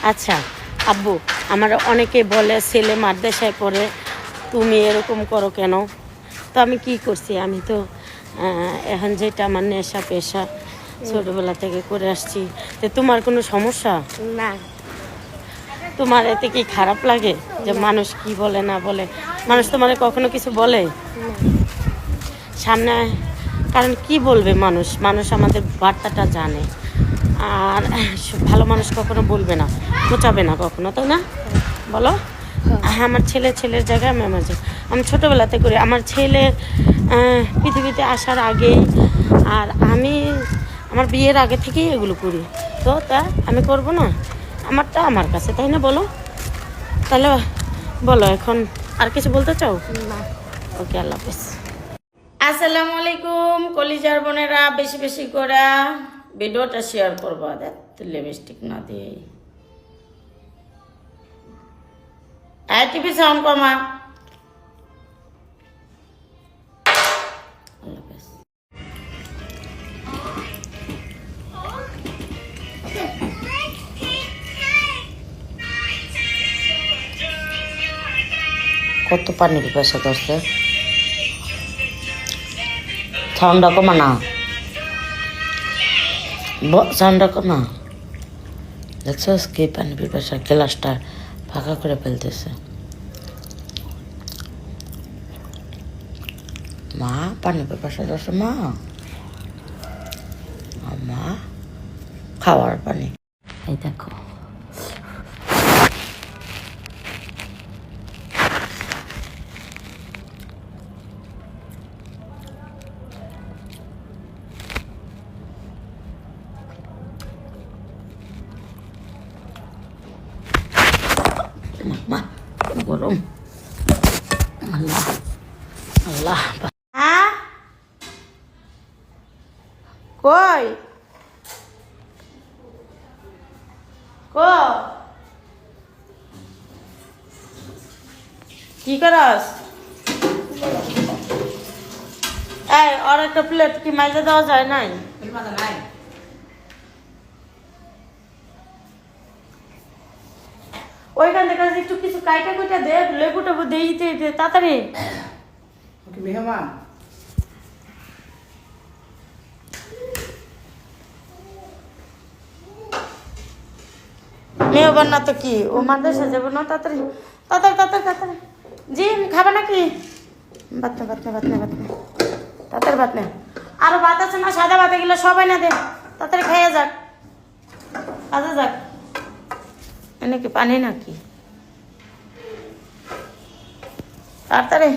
আচ্ছা আব্বু, আমার অনেকে বলে ছেলে মাদ্রাসায় পড়ে, তুমি এরকম করো কেন? তো আমি কি করছি? আমি তো এখন যেটা আমার নেশা পেশা ছোটবেলা থেকে করে আসছি। তো তোমার কোনো সমস্যা না? তোমার এতে কি খারাপ লাগে যে মানুষ কি বলে না বলে? মানুষ তোমার কখনো কিছু বলে সামনে? কারণ কি বলবে মানুষ? মানুষ আমাদের বার্তাটা জানে, আর ভালো মানুষ কখনো বলবে না, পচাবে না কখনো, তাই না? বলো। আমার ছেলের জায়গায় আমি আমি ছোটোবেলাতে করি। আমার ছেলে পৃথিবীতে আসার আগেই আর আমি আমার বিয়ের আগে থেকেই এগুলো করি। তো তা আমি করব না? আমারটা আমার কাছে, তাই না? বলো তাহলে। বলো এখন আর কিছু বলতে চাও? না। ওকে, আল্লাহ হাফেজ। আসসালামু আলাইকুম কলিজার বোনেরা, বেশি বেশি করে ভিডিওটা শেয়ার করবা। দেখ লিপস্টিক না দিয়ে টিভি সাউন্ড কমা। আল্লাহ হাফেজ। কত পানি পিপাসা করছে, সাউন্ডটা কমা না, সাউন্ডটা কমা। দেখছো কি পানি পিপাসা, গ্লাসটা ফাঁকা করে ফেলতেছে। মা পানি পিপাসা করছে মা, মা খাওয়ার পানি। এই দেখো মা গরম। আল্লাহ আল্লাহ। হ্যাঁ কই কি করস? এই আর একটা প্লেট কি মাইজে দেওয়া যায় নাই? ওইখান থেকে একটু কিছু কাইটা কুইটা দে, লেবুটা দিতে তাড়াতাড়ি। মেহমান মেহমান না তো কি, ও মাদ্রাসা যাবো না? তাড়াতাড়ি তাড়াতাড়ি তাড়াতাড়ি তাড়াতাড়ি। জি খাবা নাকি? ভাত না ভাত না ভাত না ভাত না, তাড়াতাড়ি ভাত না। আরো ভাত আছে না? সাদা ভাত, এগুলো সবাই না দে, তাড়াতাড়ি খাইয়া যাক, কাজে যাক। এনে কি পানি নাকি? তাড়াতাড়ি।